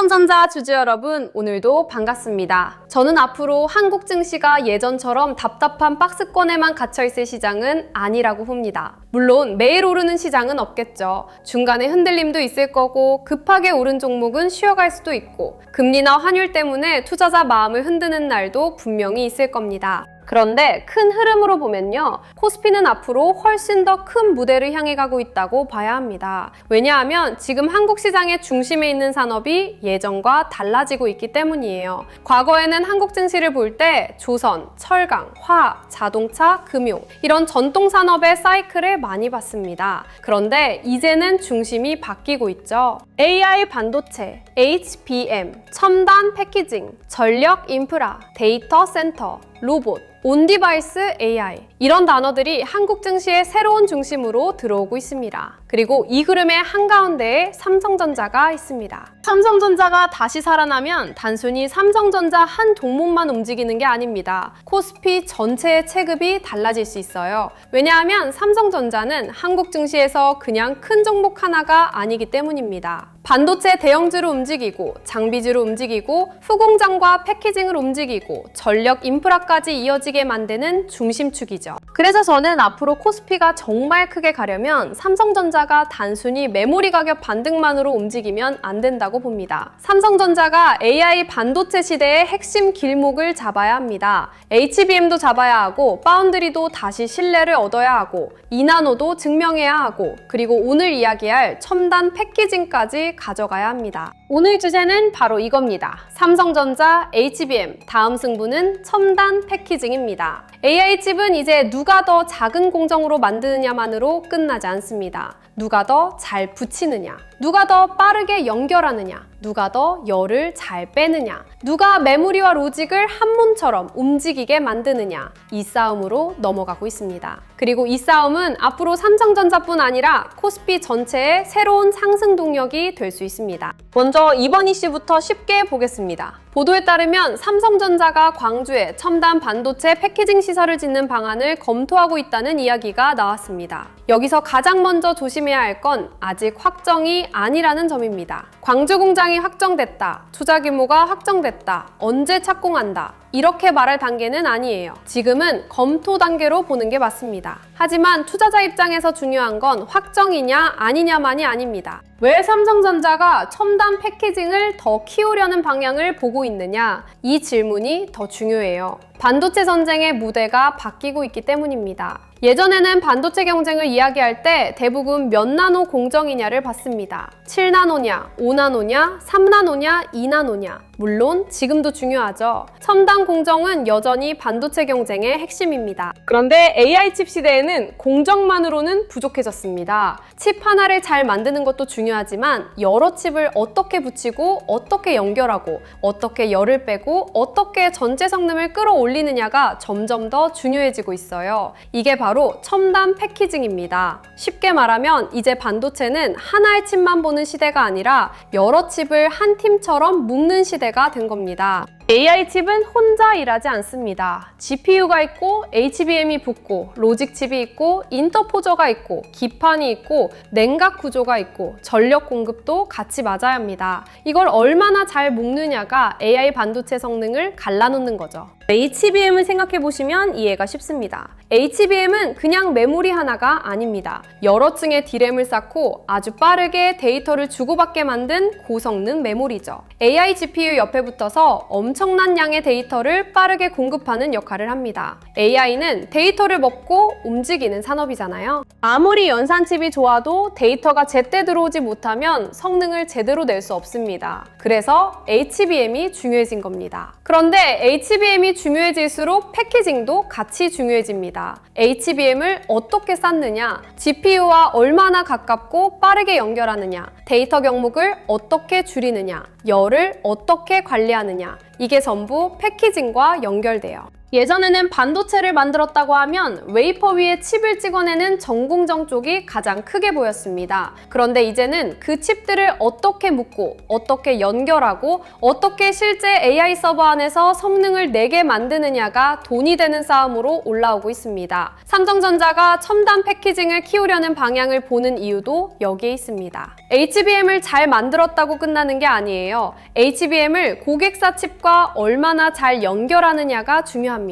삼성전자 주주 여러분, 오늘도 반갑습니다. 저는 앞으로 한국 증시가 예전처럼 답답한 박스권에만 갇혀있을 시장은 아니라고 봅니다. 물론 매일 오르는 시장은 없겠죠. 중간에 흔들림도 있을 거고 급하게 오른 종목은 쉬어갈 수도 있고 금리나 환율 때문에 투자자 마음을 흔드는 날도 분명히 있을 겁니다. 그런데 큰 흐름으로 보면요, 코스피는 앞으로 훨씬 더 큰 무대를 향해 가고 있다고 봐야 합니다. 왜냐하면 지금 한국 시장의 중심에 있는 산업이 예전과 달라지고 있기 때문이에요. 과거에는 한국 증시를 볼 때 조선, 철강, 화학, 자동차, 금융 이런 전통 산업의 사이클을 많이 봤습니다. 그런데 이제는 중심이 바뀌고 있죠. AI 반도체, HBM, 첨단 패키징, 전력 인프라, 데이터 센터, 로봇, 온디바이스 AI 이런 단어들이 한국 증시의 새로운 중심으로 들어오고 있습니다. 그리고 이 흐름의 한가운데에 삼성전자가 있습니다. 삼성전자가 다시 살아나면 단순히 삼성전자 한 종목만 움직이는 게 아닙니다. 코스피 전체의 체급이 달라질 수 있어요. 왜냐하면 삼성전자는 한국 증시에서 그냥 큰 종목 하나가 아니기 때문입니다. 반도체 대형주로 움직이고 장비주로 움직이고 후공장과 패키징을 움직이고 전력 인프라까지 이어지게 만드는 중심축이죠. 그래서 저는 앞으로 코스피가 정말 크게 가려면 삼성전자가 단순히 메모리 가격 반등만으로 움직이면 안 된다고 봅니다. 삼성전자가 AI 반도체 시대의 핵심 길목을 잡아야 합니다. HBM도 잡아야 하고 파운드리도 다시 신뢰를 얻어야 하고 2나노도 증명해야 하고 그리고 오늘 이야기할 첨단 패키징까지 가져가야 합니다. 오늘 주제는 바로 이겁니다. 삼성전자, HBM, 다음 승부는 첨단 패키징입니다. AI칩은 이제 누가 더 작은 공정으로 만드느냐만으로 끝나지 않습니다. 누가 더 잘 붙이느냐, 누가 더 빠르게 연결하느냐, 누가 더 열을 잘 빼느냐, 누가 메모리와 로직을 한 몸처럼 움직이게 만드느냐, 이 싸움으로 넘어가고 있습니다. 그리고 이 싸움은 앞으로 삼성전자뿐 아니라 코스피 전체의 새로운 상승 동력이 될 수 있습니다. 먼저 이번 이슈부터 쉽게 보겠습니다. 보도에 따르면 삼성전자가 광주에 첨단 반도체 패키징 시설을 짓는 방안을 검토하고 있다는 이야기가 나왔습니다. 여기서 가장 먼저 조심해야 할 건 아직 확정이 아니라는 점입니다. 광주 공장이 확정됐다, 투자 규모가 확정됐다, 언제 착공한다, 이렇게 말할 단계는 아니에요. 지금은 검토 단계로 보는 게 맞습니다. 하지만 투자자 입장에서 중요한 건 확정이냐 아니냐만이 아닙니다. 왜 삼성전자가 첨단 패키징을 더 키우려는 방향을 보고 있느냐? 이 질문이 더 중요해요. 반도체 전쟁의 무대가 바뀌고 있기 때문입니다. 예전에는 반도체 경쟁을 이야기할 때 대부분 몇 나노 공정이냐를 봤습니다. 7나노냐, 5나노냐, 3나노냐, 2나노냐. 물론 지금도 중요하죠. 첨단 공정은 여전히 반도체 경쟁의 핵심입니다. 그런데 AI 칩 시대에는 공정만으로는 부족해졌습니다. 칩 하나를 잘 만드는 것도 중요하지만 여러 칩을 어떻게 붙이고 어떻게 연결하고 어떻게 열을 빼고 어떻게 전체 성능을 끌어올리느냐가 점점 더 중요해지고 있어요. 이게 바로 첨단 패키징입니다. 쉽게 말하면 이제 반도체는 하나의 칩만 보는 시대가 아니라 여러 칩을 한 팀처럼 묶는 시대가 된 겁니다. AI 칩은 혼자 일하지 않습니다. GPU가 있고 HBM이 붙고 로직 칩이 있고 인터포저가 있고 기판이 있고 냉각 구조가 있고 전력 공급도 같이 맞아야 합니다. 이걸 얼마나 잘 묶느냐가 AI 반도체 성능을 갈라놓는 거죠. HBM을 생각해보시면 이해가 쉽습니다. HBM은 그냥 메모리 하나가 아닙니다. 여러 층의 D램을 쌓고 아주 빠르게 데이터를 주고받게 만든 고성능 메모리죠. AI GPU 옆에 붙어서 엄청난 양의 데이터를 빠르게 공급하는 역할을 합니다. AI는 데이터를 먹고 움직이는 산업이잖아요. 아무리 연산칩이 좋아도 데이터가 제때 들어오지 못하면 성능을 제대로 낼 수 없습니다. 그래서 HBM이 중요해진 겁니다. 그런데 HBM이 중요해질수록 패키징도 같이 중요해집니다. HBM을 어떻게 쌓느냐, GPU와 얼마나 가깝고 빠르게 연결하느냐, 데이터 경목을 어떻게 줄이느냐, 열을 어떻게 관리하느냐, 이게 전부 패키징과 연결돼요. 예전에는 반도체를 만들었다고 하면 웨이퍼 위에 칩을 찍어내는 전공정 쪽이 가장 크게 보였습니다. 그런데 이제는 그 칩들을 어떻게 묶고 어떻게 연결하고 어떻게 실제 AI 서버 안에서 성능을 내게 만드느냐가 돈이 되는 싸움으로 올라오고 있습니다. 삼성전자가 첨단 패키징을 키우려는 방향을 보는 이유도 여기에 있습니다. HBM을 잘 만들었다고 끝나는 게 아니에요. HBM을 고객사 칩과 얼마나 잘 연결하느냐가 중요합니다.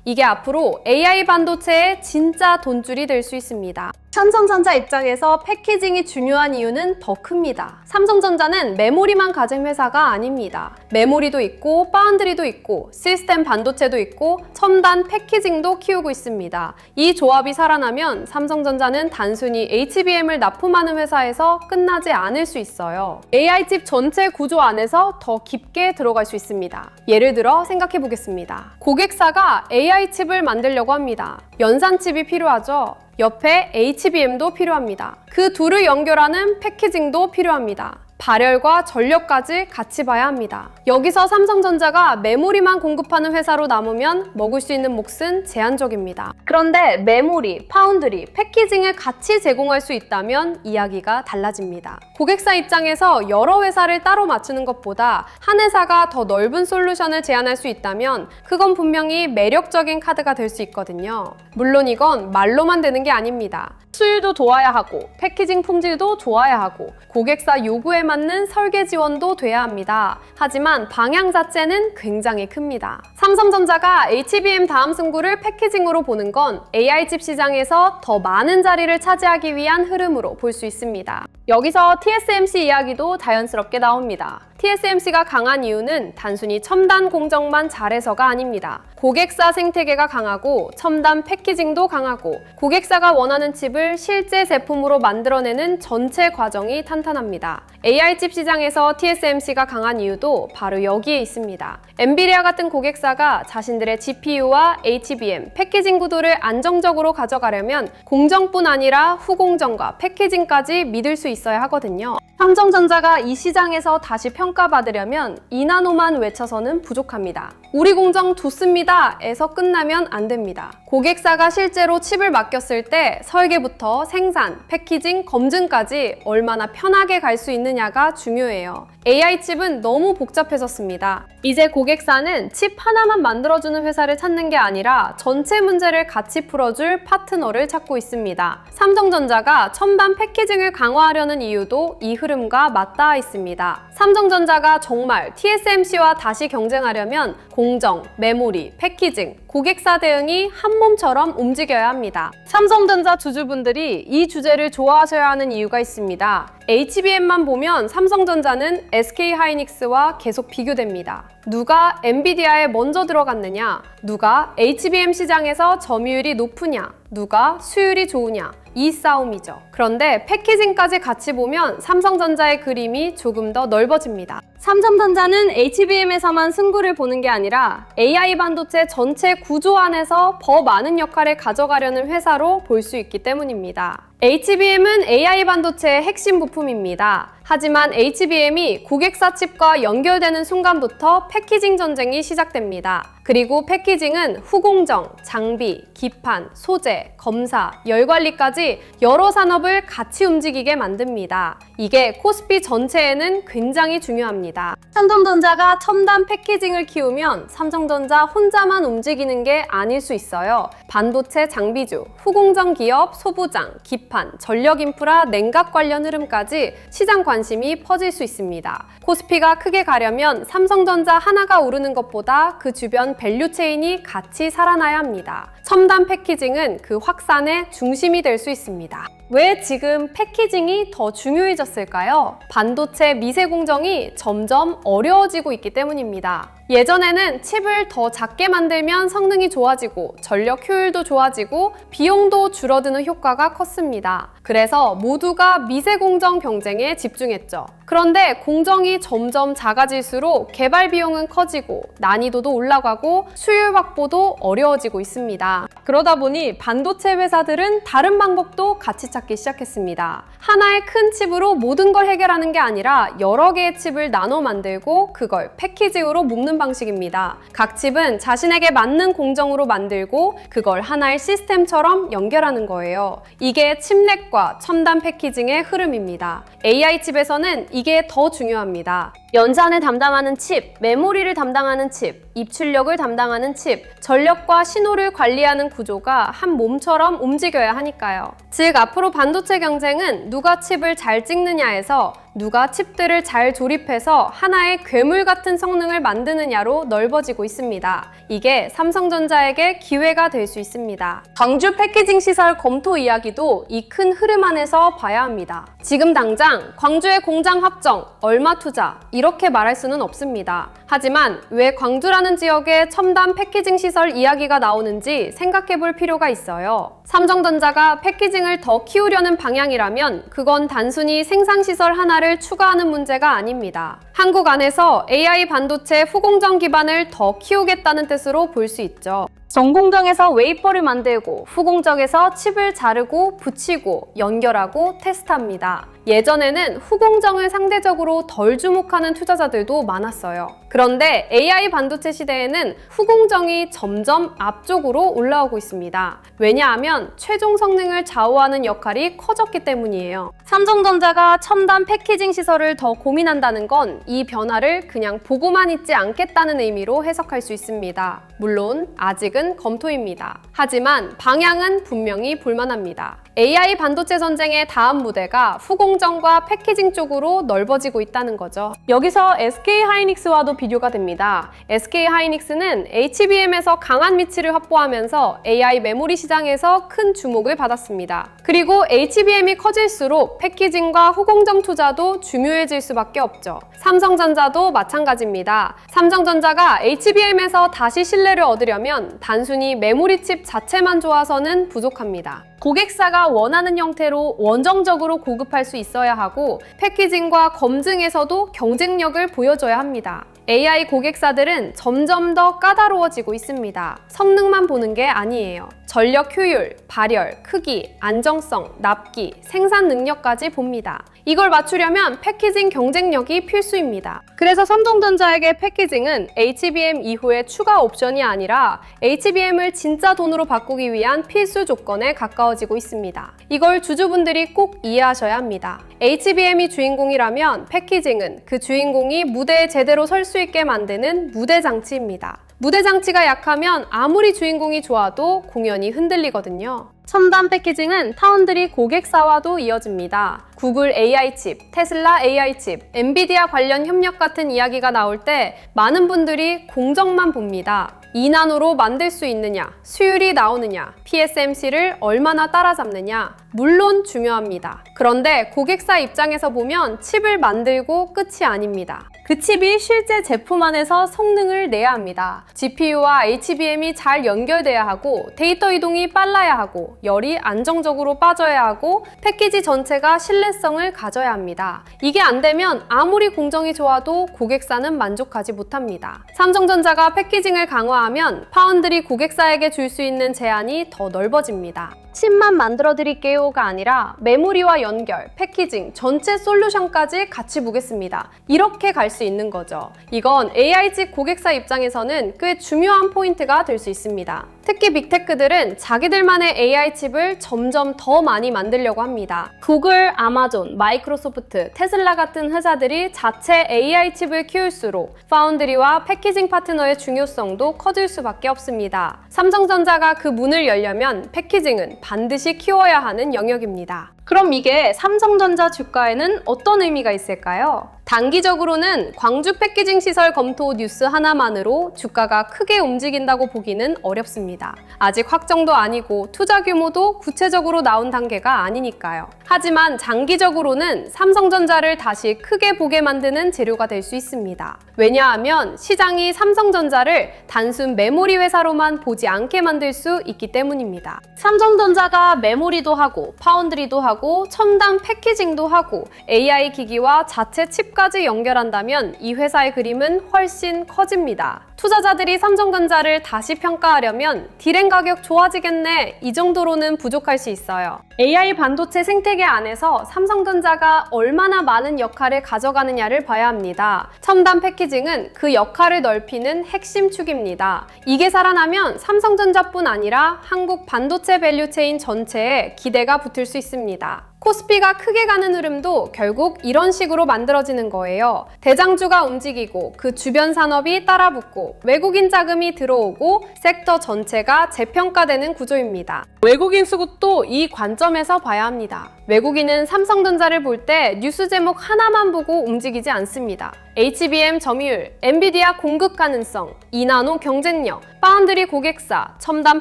이게 앞으로 AI 반도체의 진짜 돈줄이 될 수 있습니다. 삼성전자 입장에서 패키징이 중요한 이유는 더 큽니다. 삼성전자는 메모리만 가진 회사가 아닙니다. 메모리도 있고 파운드리도 있고 시스템 반도체도 있고 첨단 패키징도 키우고 있습니다. 이 조합이 살아나면 삼성전자는 단순히 HBM을 납품하는 회사에서 끝나지 않을 수 있어요. AI 칩 전체 구조 안에서 더 깊게 들어갈 수 있습니다. 예를 들어 생각해 보겠습니다. 고객사가 AI 칩을 만들려고 합니다. 연산 칩이 필요하죠. 옆에 HBM도 필요합니다. 그 둘을 연결하는 패키징도 필요합니다. 발열과 전력까지 같이 봐야 합니다. 여기서 삼성전자가 메모리만 공급하는 회사로 남으면 먹을 수 있는 몫은 제한적입니다. 그런데 메모리, 파운드리, 패키징을 같이 제공할 수 있다면 이야기가 달라집니다. 고객사 입장에서 여러 회사를 따로 맞추는 것보다 한 회사가 더 넓은 솔루션을 제안할 수 있다면 그건 분명히 매력적인 카드가 될 수 있거든요. 물론 이건 말로만 되는 게 아닙니다. 수율도 좋아야 하고 패키징 품질도 좋아야 하고 고객사 요구에 맞는 설계 지원도 돼야 합니다. 하지만 방향 자체는 굉장히 큽니다. 삼성전자가 HBM 다음 승부를 패키징으로 보는 건 AI 칩 시장에서 더 많은 자리를 차지하기 위한 흐름으로 볼 수 있습니다. 여기서 TSMC 이야기도 자연스럽게 나옵니다. TSMC가 강한 이유는 단순히 첨단 공정만 잘해서가 아닙니다. 고객사 생태계가 강하고 첨단 패키징도 강하고 고객사가 원하는 칩을 실제 제품으로 만들어내는 전체 과정이 탄탄합니다. AI 칩 시장에서 TSMC가 강한 이유도 바로 여기에 있습니다. 엔비디아 같은 고객사가 자신들의 GPU와 HBM, 패키징 구도를 안정적으로 가져가려면 공정뿐 아니라 후공정과 패키징까지 믿을 수 있어야 하거든요. 삼성전자가 이 시장에서 다시 평가받으려면 2나노만 외쳐서는 부족합니다. 우리 공정 좋습니다 에서 끝나면 안 됩니다. 고객사가 실제로 칩을 맡겼을 때 설계부터 생산, 패키징, 검증까지 얼마나 편하게 갈 수 있느냐가 중요해요. AI 칩은 너무 복잡해졌습니다. 이제 고객사는 칩 하나만 만들어주는 회사를 찾는 게 아니라 전체 문제를 같이 풀어줄 파트너를 찾고 있습니다. 삼성전자가 첨단 패키징을 강화하려는 이유도 이 흐름과 맞닿아 있습니다. 삼성전자가 정말 TSMC와 다시 경쟁하려면 공정, 메모리, 패키징, 고객사 대응이 한 몸처럼 움직여야 합니다. 삼성전자 주주분들이 이 주제를 좋아하셔야 하는 이유가 있습니다. HBM만 보면 삼성전자는 SK하이닉스와 계속 비교됩니다. 누가 엔비디아에 먼저 들어갔느냐, 누가 HBM 시장에서 점유율이 높으냐, 누가 수율이 좋으냐, 이 싸움이죠. 그런데 패키징까지 같이 보면 삼성전자의 그림이 조금 더 넓어집니다. 삼성전자는 HBM에서만 승부를 보는 게 아니라 AI 반도체 전체 구조 안에서 더 많은 역할을 가져가려는 회사로 볼 수 있기 때문입니다. HBM은 AI 반도체의 핵심 부품입니다. 하지만 HBM이 고객사 칩과 연결되는 순간부터 패키징 전쟁이 시작됩니다. 그리고 패키징은 후공정, 장비, 기판, 소재, 검사, 열 관리까지 여러 산업을 같이 움직이게 만듭니다. 이게 코스피 전체에는 굉장히 중요합니다. 삼성전자가 첨단 패키징을 키우면 삼성전자 혼자만 움직이는 게 아닐 수 있어요. 반도체 장비주, 후공정 기업, 소부장, 기판, 전력 인프라, 냉각 관련 흐름까지 시장 관심이 퍼질 수 있습니다. 코스피가 크게 가려면 삼성전자 하나가 오르는 것보다 그 주변 밸류체인이 같이 살아나야 합니다. 첨단 패키징은 그 확산의 중심이 될 수 있습니다. 왜 지금 패키징이 더 중요해졌을까요? 반도체 미세 공정이 점점 어려워지고 있기 때문입니다. 예전에는 칩을 더 작게 만들면 성능이 좋아지고 전력 효율도 좋아지고 비용도 줄어드는 효과가 컸습니다. 그래서 모두가 미세 공정 경쟁에 집중했죠. 그런데 공정이 점점 작아질수록 개발 비용은 커지고 난이도도 올라가고 수율 확보도 어려워지고 있습니다. 그러다 보니 반도체 회사들은 다른 방법도 같이 찾기 시작했습니다. 하나의 큰 칩으로 모든 걸 해결하는 게 아니라 여러 개의 칩을 나눠 만들고 그걸 패키징으로 묶는 방식입니다. 각 칩은 자신에게 맞는 공정으로 만들고 그걸 하나의 시스템처럼 연결하는 거예요. 이게 칩넷과 첨단 패키징의 흐름입니다. AI 칩에서는 이게 더 중요합니다. 연산을 담당하는 칩, 메모리를 담당하는 칩, 입출력을 담당하는 칩, 전력과 신호를 관리하는 구조가 한 몸처럼 움직여야 하니까요. 즉, 앞으로 반도체 경쟁은 누가 칩을 잘 찍느냐에서 누가 칩들을 잘 조립해서 하나의 괴물 같은 성능을 만드느냐로 넓어지고 있습니다. 이게 삼성전자에게 기회가 될 수 있습니다. 광주 패키징 시설 검토 이야기도 이 큰 흐름 안에서 봐야 합니다. 지금 당장 광주의 공장 확정, 얼마 투자 이렇게 말할 수는 없습니다. 하지만 왜 광주라는 지역에 첨단 패키징 시설 이야기가 나오는지 생각해 볼 필요가 있어요. 삼성전자가 패키징을 더 키우려는 방향이라면 그건 단순히 생산시설 하나를 추가하는 문제가 아닙니다. 한국 안에서 AI 반도체 후공정 기반을 더 키우겠다는 뜻으로 볼 수 있죠. 전공정에서 웨이퍼를 만들고 후공정에서 칩을 자르고 붙이고 연결하고 테스트합니다. 예전에는 후공정을 상대적으로 덜 주목하는 투자자들도 많았어요. 그런데 AI 반도체 시대에는 후공정이 점점 앞쪽으로 올라오고 있습니다. 왜냐하면 최종 성능을 좌우하는 역할이 커졌기 때문이에요. 삼성전자가 첨단 패키징 시설을 더 고민한다는 건 이 변화를 그냥 보고만 있지 않겠다는 의미로 해석할 수 있습니다. 물론 아직은 검토입니다. 하지만 방향은 분명히 볼만합니다. AI 반도체 전쟁의 다음 무대가 후공정과 패키징 쪽으로 넓어지고 있다는 거죠. 여기서 SK하이닉스와도 비교가 됩니다. SK하이닉스는 HBM에서 강한 위치를 확보하면서 AI 메모리 시장에서 큰 주목을 받았습니다. 그리고 HBM이 커질수록 패키징과 후공정 투자도 중요해질 수밖에 없죠. 삼성전자도 마찬가지입니다. 삼성전자가 HBM에서 다시 신뢰를 얻으려면 단순히 메모리 칩 자체만 좋아서는 부족합니다. 고객사가 원하는 형태로 원정적으로 공급할 수 있어야 하고 패키징과 검증에서도 경쟁력을 보여줘야 합니다. AI 고객사들은 점점 더 까다로워지고 있습니다. 성능만 보는 게 아니에요. 전력 효율, 발열, 크기, 안정성, 납기, 생산 능력까지 봅니다. 이걸 맞추려면 패키징 경쟁력이 필수입니다. 그래서 삼성전자에게 패키징은 HBM 이후의 추가 옵션이 아니라 HBM을 진짜 돈으로 바꾸기 위한 필수 조건에 가까워지고 있습니다. 이걸 주주분들이 꼭 이해하셔야 합니다. HBM이 주인공이라면 패키징은 그 주인공이 무대에 제대로 설 수 있게 만드는 무대 장치입니다. 무대 장치가 약하면 아무리 주인공이 좋아도 공연이 흔들리거든요. 첨단 패키징은 파운드리 고객사와도 이어집니다. 구글 AI 칩, 테슬라 AI 칩, 엔비디아 관련 협력 같은 이야기가 나올 때 많은 분들이 공정만 봅니다. 2나노로 만들 수 있느냐, 수율이 나오느냐, PSMC를 얼마나 따라잡느냐, 물론 중요합니다. 그런데 고객사 입장에서 보면 칩을 만들고 끝이 아닙니다. 그 칩이 실제 제품 안에서 성능을 내야 합니다. GPU와 HBM이 잘 연결돼야 하고 데이터 이동이 빨라야 하고 열이 안정적으로 빠져야 하고 패키지 전체가 신뢰성을 가져야 합니다. 이게 안 되면 아무리 공정이 좋아도 고객사는 만족하지 못합니다. 삼성전자가 패키징을 강화하면 파운드리 고객사에게 줄 수 있는 제한이 더 넓어집니다. 칩만 만들어 드릴게요가 아니라 메모리와 연결, 패키징, 전체 솔루션까지 같이 보겠습니다. 이렇게 갈 수 있는 거죠. 이건 AI 칩 고객사 입장에서는 꽤 중요한 포인트가 될 수 있습니다. 특히 빅테크들은 자기들만의 AI 칩을 점점 더 많이 만들려고 합니다. 구글, 아마존, 마이크로소프트, 테슬라 같은 회사들이 자체 AI 칩을 키울수록 파운드리와 패키징 파트너의 중요성도 커질 수밖에 없습니다. 삼성전자가 그 문을 열려면 패키징은 반드시 키워야 하는 영역입니다. 그럼 이게 삼성전자 주가에는 어떤 의미가 있을까요? 단기적으로는 광주 패키징 시설 검토 뉴스 하나만으로 주가가 크게 움직인다고 보기는 어렵습니다. 아직 확정도 아니고 투자 규모도 구체적으로 나온 단계가 아니니까요. 하지만 장기적으로는 삼성전자를 다시 크게 보게 만드는 재료가 될 수 있습니다. 왜냐하면 시장이 삼성전자를 단순 메모리 회사로만 보지 않게 만들 수 있기 때문입니다. 삼성전자가 메모리도 하고 파운드리도 하고 하고 첨단 패키징도 하고 AI 기기와 자체 칩까지 연결한다면 이 회사의 그림은 훨씬 커집니다. 투자자들이 삼성전자를 다시 평가하려면 디램 가격 좋아지겠네 이 정도로는 부족할 수 있어요. AI 반도체 생태계 안에서 삼성전자가 얼마나 많은 역할을 가져가느냐를 봐야 합니다. 첨단 패키징은 그 역할을 넓히는 핵심 축입니다. 이게 살아나면 삼성전자뿐 아니라 한국 반도체 밸류체인 전체에 기대가 붙을 수 있습니다. 코스피가 크게 가는 흐름도 결국 이런 식으로 만들어지는 거예요. 대장주가 움직이고 그 주변 산업이 따라붙고 외국인 자금이 들어오고 섹터 전체가 재평가되는 구조입니다. 외국인 수급도 이 관점에서 봐야 합니다. 외국인은 삼성전자를 볼 때 뉴스 제목 하나만 보고 움직이지 않습니다. HBM 점유율, 엔비디아 공급 가능성, 2나노 경쟁력, 파운드리 고객사, 첨단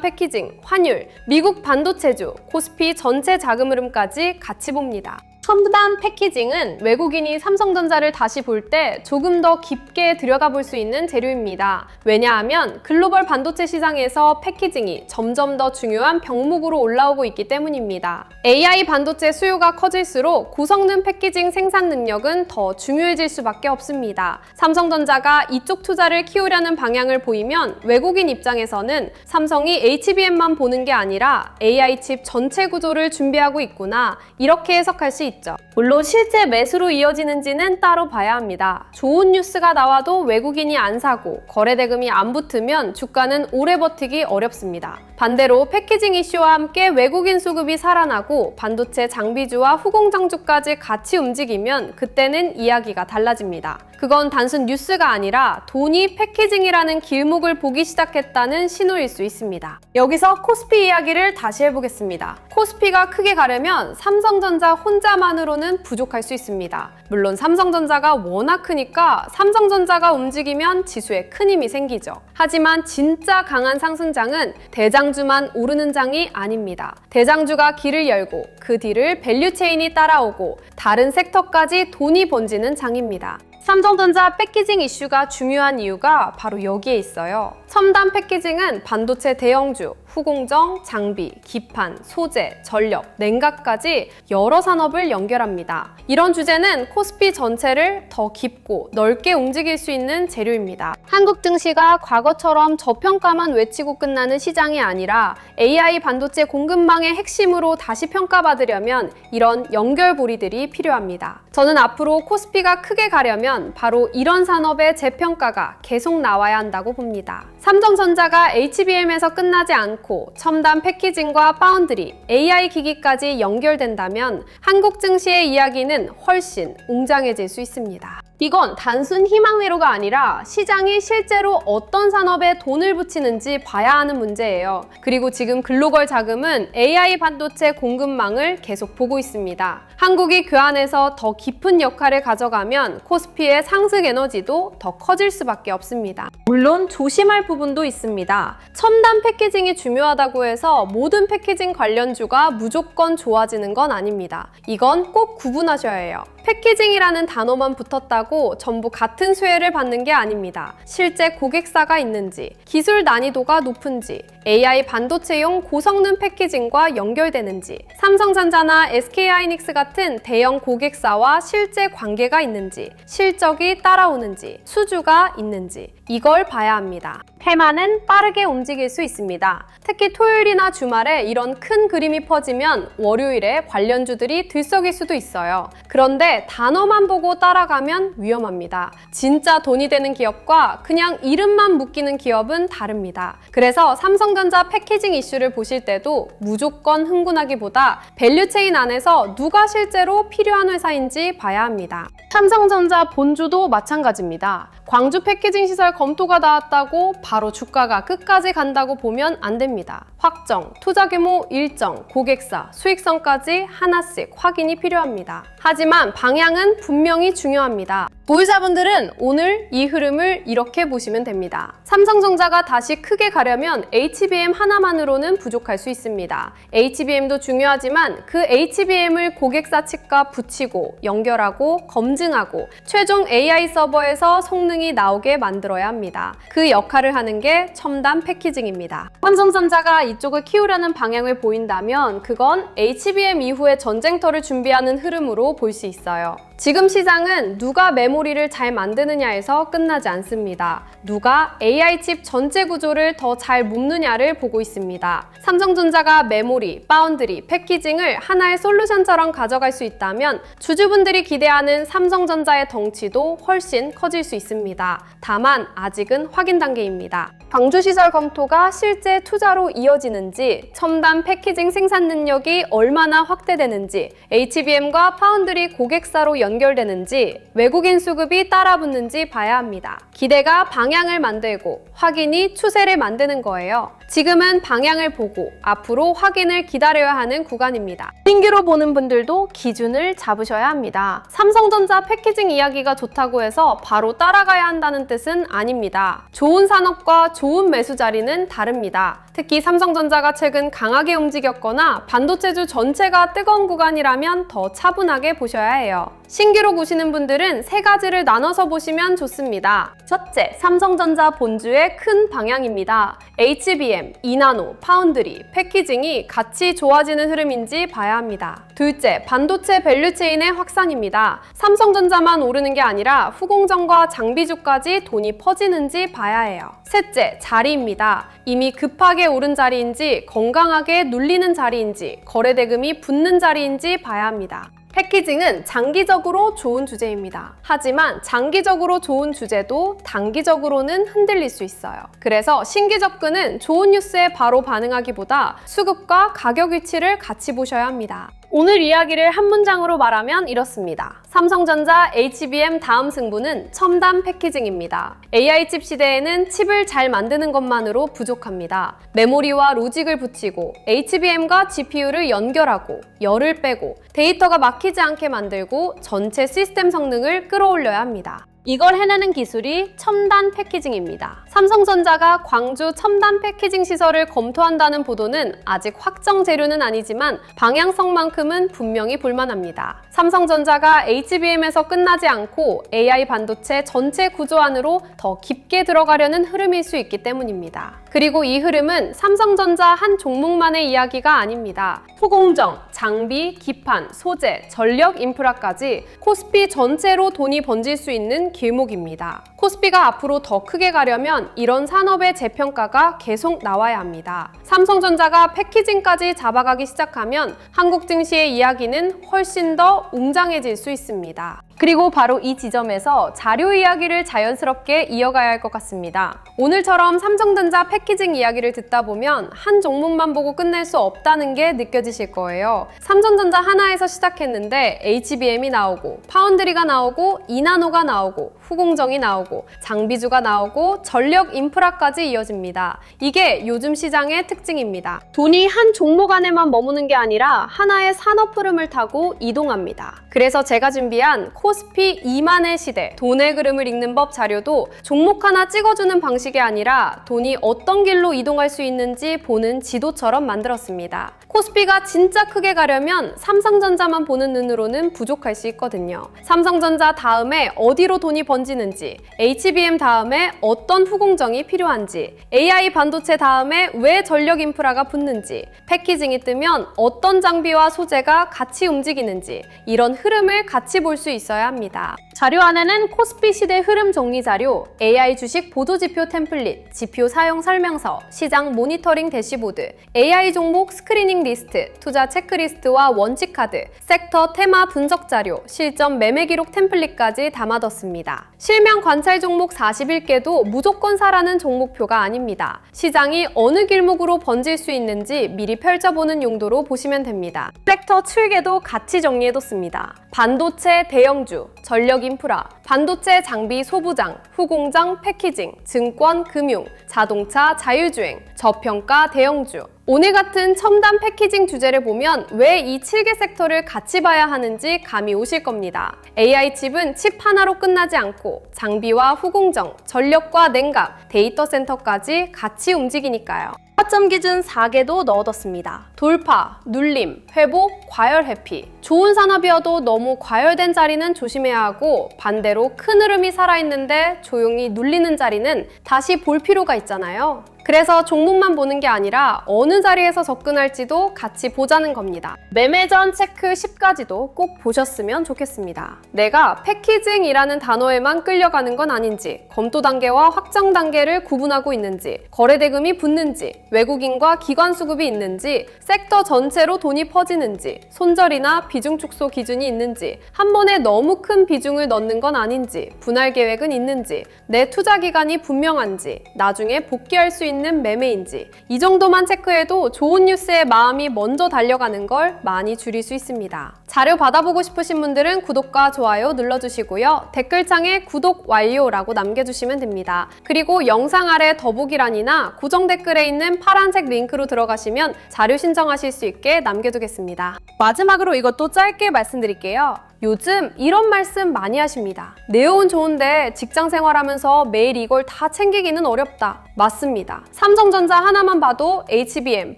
패키징, 환율, 미국 반도체주, 코스피 전체 자금 흐름까지 같이 봅니다. 첨단 패키징은 외국인이 삼성전자를 다시 볼 때 조금 더 깊게 들여다 볼 수 있는 재료입니다. 왜냐하면 글로벌 반도체 시장에서 패키징이 점점 더 중요한 병목으로 올라오고 있기 때문입니다. AI 반도체 수요가 커질수록 고성능 패키징 생산 능력은 더 중요해질 수밖에 없습니다. 삼성전자가 이쪽 투자를 키우려는 방향을 보이면 외국인 입장에서는 삼성이 HBM만 보는 게 아니라 AI 칩 전체 구조를 준비하고 있구나 이렇게 해석할 수 있죠. 물론 실제 매수로 이어지는지는 따로 봐야 합니다. 좋은 뉴스가 나와도 외국인이 안 사고 거래대금이 안 붙으면 주가는 오래 버티기 어렵습니다. 반대로 패키징 이슈와 함께 외국인 수급이 살아나고 반도체 장비주와 후공정주까지 같이 움직이면 그때는 이야기가 달라집니다. 그건 단순 뉴스가 아니라 돈이 패키징이라는 길목을 보기 시작했다는 신호일 수 있습니다. 여기서 코스피 이야기를 다시 해보겠습니다. 코스피가 크게 가려면 삼성전자 혼자만으로는 부족할 수 있습니다. 물론 삼성전자가 워낙 크니까 삼성전자가 움직이면 지수에 큰 힘이 생기죠. 하지만 진짜 강한 상승장은 대장주만 오르는 장이 아닙니다. 대장주가 길을 열고 그 뒤를 밸류체인이 따라오고 다른 섹터까지 돈이 번지는 장입니다. 삼성전자 패키징 이슈가 중요한 이유가 바로 여기에 있어요. 첨단 패키징은 반도체 대형주, 후공정, 장비, 기판, 소재, 전력, 냉각까지 여러 산업을 연결합니다. 이런 주제는 코스피 전체를 더 깊고 넓게 움직일 수 있는 재료입니다. 한국 증시가 과거처럼 저평가만 외치고 끝나는 시장이 아니라 AI 반도체 공급망의 핵심으로 다시 평가받으려면 이런 연결고리들이 필요합니다. 저는 앞으로 코스피가 크게 가려면 바로 이런 산업의 재평가가 계속 나와야 한다고 봅니다. 삼성전자가 HBM에서 끝나지 않고 첨단 패키징과 파운드리, AI 기기까지 연결된다면 한국 증시의 이야기는 훨씬 웅장해질 수 있습니다. 이건 단순 희망회로가 아니라 시장이 실제로 어떤 산업에 돈을 붙이는지 봐야 하는 문제예요. 그리고 지금 글로벌 자금은 AI 반도체 공급망을 계속 보고 있습니다. 한국이 그 안에서 더 깊은 역할을 가져가면 코스피의 상승 에너지도 더 커질 수밖에 없습니다. 물론 조심할 부분도 있습니다. 첨단 패키징이 중요하다고 해서 모든 패키징 관련주가 무조건 좋아지는 건 아닙니다. 이건 꼭 구분하셔야 해요. 패키징이라는 단어만 붙었다고 전부 같은 수혜를 받는 게 아닙니다. 실제 고객사가 있는지, 기술 난이도가 높은지, AI 반도체용 고성능 패키징과 연결되는지, 삼성전자나 SK하이닉스 같은 대형 고객사와 실제 관계가 있는지, 실적이 따라오는지, 수주가 있는지 이걸 봐야 합니다. 테마는 빠르게 움직일 수 있습니다. 특히 토요일이나 주말에 이런 큰 그림이 퍼지면 월요일에 관련주들이 들썩일 수도 있어요. 그런데 단어만 보고 따라가면 위험합니다. 진짜 돈이 되는 기업과 그냥 이름만 묶이는 기업은 다릅니다. 그래서 삼성전자 패키징 이슈를 보실 때도 무조건 흥분하기보다 밸류체인 안에서 누가 실제로 필요한 회사인지 봐야 합니다. 삼성전자 본주도 마찬가지입니다. 광주 패키징 시설 검토가 나왔다고 바로 주가가 끝까지 간다고 보면 안 됩니다. 확정, 투자 규모 일정, 고객사, 수익성까지 하나씩 확인이 필요합니다. 하지만 방향은 분명히 중요합니다. 보유자분들은 오늘 이 흐름을 이렇게 보시면 됩니다. 삼성전자가 다시 크게 가려면 HBM 하나만으로는 부족할 수 있습니다. HBM도 중요하지만 그 HBM을 고객사 측과 붙이고 연결하고 검증하고 최종 AI 서버에서 성능이 나오게 만들어야 합니다. 그 역할을 하는 게 첨단 패키징입니다. 삼성전자가 이쪽을 키우려는 방향을 보인다면 그건 HBM 이후의 전쟁터를 준비하는 흐름으로 볼 수 있어요. 지금 시장은 누가 메모리를 잘 만드느냐에서 끝나지 않습니다. 누가 AI 칩 전체 구조를 더 잘 묶느냐를 보고 있습니다. 삼성전자가 메모리, 파운드리, 패키징을 하나의 솔루션처럼 가져갈 수 있다면 주주분들이 기대하는 삼성전자의 덩치도 훨씬 커질 수 있습니다. 다만 아직은 확인 단계입니다. 방주시설 검토가 실제 투자로 이어지는지, 첨단 패키징 생산 능력이 얼마나 확대되는지, HBM과 파운드리 고객사로 연결되는지, 외국인 수급이 따라붙는지 봐야 합니다. 기대가 방향을 만들고 확인이 추세를 만드는 거예요. 지금은 방향을 보고 앞으로 확인을 기다려야 하는 구간입니다. 신규로 보는 분들도 기준을 잡으셔야 합니다. 삼성전자 패키징 이야기가 좋다고 해서 바로 따라가야 한다는 뜻은 아닙니다. 좋은 산업과 좋은 매수 자리는 다릅니다. 특히 삼성전자가 최근 강하게 움직였거나 반도체주 전체가 뜨거운 구간이라면 더 차분하게 보셔야 해요. 신규로 보시는 분들은 세 가지를 나눠서 보시면 좋습니다. 첫째, 삼성전자 본주의 큰 방향입니다. HBM, 2나노, 파운드리, 패키징이 같이 좋아지는 흐름인지 봐야 합니다. 둘째, 반도체 밸류체인의 확산입니다. 삼성전자만 오르는 게 아니라 후공정과 장비주까지 돈이 퍼지는지 봐야 해요. 셋째, 자리입니다. 이미 급하게 오른 자리인지 건강하게 눌리는 자리인지 거래대금이 붙는 자리인지 봐야 합니다. 패키징은 장기적으로 좋은 주제입니다. 하지만 장기적으로 좋은 주제도 단기적으로는 흔들릴 수 있어요. 그래서 신규 접근은 좋은 뉴스에 바로 반응하기보다 수급과 가격 위치를 같이 보셔야 합니다. 오늘 이야기를 한 문장으로 말하면 이렇습니다. 삼성전자 HBM 다음 승부는 첨단 패키징입니다. AI 칩 시대에는 칩을 잘 만드는 것만으로 부족합니다. 메모리와 로직을 붙이고 HBM과 GPU를 연결하고 열을 빼고 데이터가 막히지 않게 만들고 전체 시스템 성능을 끌어올려야 합니다. 이걸 해내는 기술이 첨단 패키징입니다. 삼성전자가 광주 첨단 패키징 시설을 검토한다는 보도는 아직 확정 재료는 아니지만 방향성만큼은 분명히 볼만합니다. 삼성전자가 HBM에서 끝나지 않고 AI 반도체 전체 구조 안으로 더 깊게 들어가려는 흐름일 수 있기 때문입니다. 그리고 이 흐름은 삼성전자 한 종목만의 이야기가 아닙니다. 후공정, 장비, 기판, 소재, 전력 인프라까지 코스피 전체로 돈이 번질 수 있는 길목입니다. 코스피가 앞으로 더 크게 가려면 이런 산업의 재평가가 계속 나와야 합니다. 삼성전자가 패키징까지 잡아가기 시작하면 한국 증시의 이야기는 훨씬 더 웅장해질 수 있습니다. 그리고 바로 이 지점에서 자료 이야기를 자연스럽게 이어가야 할 것 같습니다. 오늘처럼 삼성전자 패키징 이야기를 듣다 보면 한 종목만 보고 끝낼 수 없다는 게 느껴지실 거예요. 삼성전자 하나에서 시작했는데 HBM이 나오고 파운드리가 나오고 2나노가 나오고 후공정이 나오고 장비주가 나오고 전력 인프라까지 이어집니다. 이게 요즘 시장의 특징입니다. 돈이 한 종목 안에만 머무는 게 아니라 하나의 산업 흐름을 타고 이동합니다. 그래서 제가 준비한 코스피 2만의 시대, 돈의 그름을 읽는 법 자료도 종목 하나 찍어주는 방식이 아니라 돈이 어떤 길로 이동할 수 있는지 보는 지도처럼 만들었습니다. 코스피가 진짜 크게 가려면 삼성전자만 보는 눈으로는 부족할 수 있거든요. 삼성전자 다음에 어디로 돈이 번지는지, HBM 다음에 어떤 후공정이 필요한지, AI 반도체 다음에 왜 전력 인프라가 붙는지, 패키징이 뜨면 어떤 장비와 소재가 같이 움직이는지 이런 흐름을 같이 볼 수 있어야 합니다. 자료 안에는 코스피 시대 흐름 정리 자료, AI 주식 보도지표 템플릿, 지표 사용 설명서, 시장 모니터링 대시보드, AI 종목 스크리닝 리스트, 투자 체크리스트와 원칙 카드, 섹터 테마 분석 자료, 실전 매매 기록 템플릿까지 담아뒀습니다. 실명 관찰 종목 41개도 무조건 사라는 종목표가 아닙니다. 시장이 어느 길목으로 번질 수 있는지 미리 펼쳐보는 용도로 보시면 됩니다. 섹터 7개도 같이 정리해뒀습니다. 반도체, 대형 대형주, 전력 인프라, 반도체 장비 소부장, 후공정 패키징, 증권 금융, 자동차 자율주행, 저평가 대형주. 오늘 같은 첨단 패키징 주제를 보면 왜 이 7개 섹터를 같이 봐야 하는지 감이 오실 겁니다. AI 칩은 칩 하나로 끝나지 않고 장비와 후공정, 전력과 냉각, 데이터 센터까지 같이 움직이니까요. 타점 기준 4개도 넣어뒀습니다. 돌파, 눌림, 회복, 과열 회피. 좋은 산업이어도 너무 과열된 자리는 조심해야 하고 반대로 큰 흐름이 살아있는데 조용히 눌리는 자리는 다시 볼 필요가 있잖아요. 그래서 종목만 보는 게 아니라 어느 자리에서 접근할지도 같이 보자는 겁니다. 매매 전 체크 10가지도 꼭 보셨으면 좋겠습니다. 내가 패키징이라는 단어에만 끌려가는 건 아닌지, 검토 단계와 확정 단계를 구분하고 있는지, 거래 대금이 붙는지, 외국인과 기관 수급이 있는지, 섹터 전체로 돈이 퍼지는지, 손절이나 비중 축소 기준이 있는지, 한 번에 너무 큰 비중을 넣는 건 아닌지, 분할 계획은 있는지, 내 투자 기간이 분명한지, 나중에 복귀할 수 있는 매매인지, 이 정도만 체크해도 좋은 뉴스에 마음이 먼저 달려가는 걸 많이 줄일 수 있습니다. 자료 받아보고 싶으신 분들은 구독과 좋아요 눌러주시고요. 댓글창에 구독 완료라고 남겨주시면 됩니다. 그리고 영상 아래 더보기란이나 고정 댓글에 있는 파란색 링크로 들어가시면 자료 신청하실 수 있게 남겨두겠습니다. 마지막으로 이것도 짧게 말씀드릴게요. 요즘 이런 말씀 많이 하십니다. 내용은 좋은데 직장 생활하면서 매일 이걸 다 챙기기는 어렵다. 맞습니다. 삼성전자 하나만 봐도 HBM,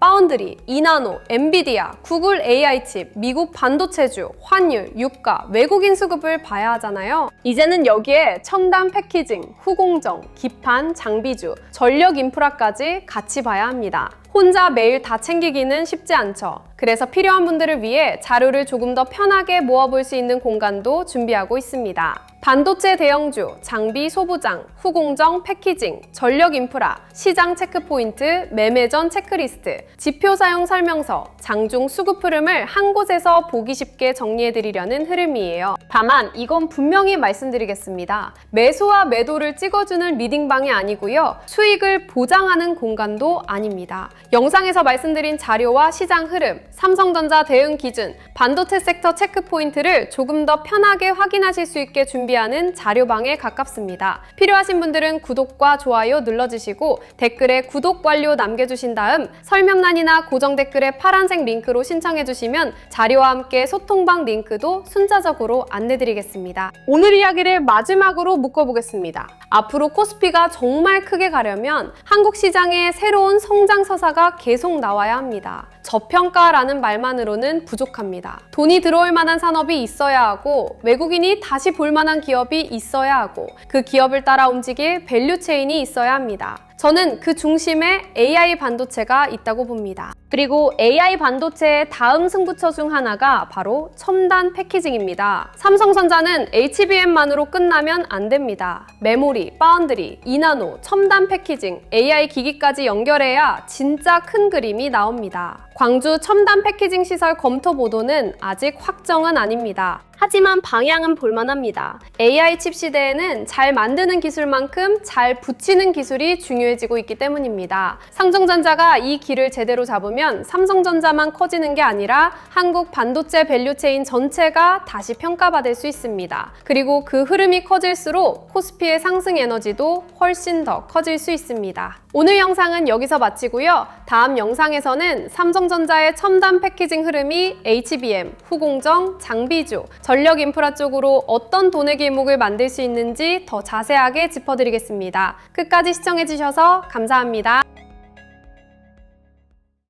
파운드리, 이나노, 엔비디아, 구글 AI 칩, 미국 반도체주, 환율, 유가, 외국인 수급을 봐야 하잖아요. 이제는 여기에 첨단 패키징, 후공정, 기판, 장비주, 전력 인프라까지 같이 봐야 합니다. 혼자 매일 다 챙기기는 쉽지 않죠. 그래서 필요한 분들을 위해 자료를 조금 더 편하게 모아볼 수 있는 공간도 준비하고 있습니다. 반도체 대형주, 장비 소부장, 후공정 패키징, 전력 인프라, 시장 체크포인트, 매매 전 체크리스트, 지표 사용 설명서, 장중 수급 흐름을 한 곳에서 보기 쉽게 정리해드리려는 흐름이에요. 다만 이건 분명히 말씀드리겠습니다. 매수와 매도를 찍어주는 리딩방이 아니고요. 수익을 보장하는 공간도 아닙니다. 영상에서 말씀드린 자료와 시장 흐름, 삼성전자 대응 기준, 반도체 섹터 체크포인트를 조금 더 편하게 확인하실 수 있게 준비하는 자료방에 가깝습니다. 필요하신 분들은 구독과 좋아요 눌러주시고 댓글에 구독 완료 남겨주신 다음 설명란이나 고정 댓글에 파란색 링크로 신청해주시면 자료와 함께 소통방 링크도 순차적으로 안내드리겠습니다. 오늘 이야기를 마지막으로 묶어보겠습니다. 앞으로 코스피가 정말 크게 가려면 한국 시장에 새로운 성장 서사가 계속 나와야 합니다. 저평가라는 말만으로는 부족합니다. 돈이 들어올 만한 산업이 있어야 하고 외국인이 다시 볼 만한 기업이 있어야 하고 그 기업을 따라 움직일 밸류체인이 있어야 합니다. 저는 그 중심에 AI 반도체가 있다고 봅니다. 그리고 AI 반도체의 다음 승부처 중 하나가 바로 첨단 패키징입니다. 삼성전자는 HBM만으로 끝나면 안 됩니다. 메모리, 파운드리, 이나노, 첨단 패키징, AI 기기까지 연결해야 진짜 큰 그림이 나옵니다. 광주 첨단 패키징 시설 검토 보도는 아직 확정은 아닙니다. 하지만 방향은 볼만합니다. AI 칩 시대에는 잘 만드는 기술만큼 잘 붙이는 기술이 중요해지고 있기 때문입니다. 삼성전자가 이 길을 제대로 잡으면 삼성전자만 커지는 게 아니라 한국 반도체 밸류체인 전체가 다시 평가받을 수 있습니다. 그리고 그 흐름이 커질수록 코스피의 상승 에너지도 훨씬 더 커질 수 있습니다. 오늘 영상은 여기서 마치고요. 다음 영상에서는 삼성전자의 첨단 패키징 흐름이 HBM, 후공정, 장비주, 전력 인프라 쪽으로 어떤 돈의 길목을 만들 수 있는지 더 자세하게 짚어드리겠습니다. 끝까지 시청해주셔서 감사합니다.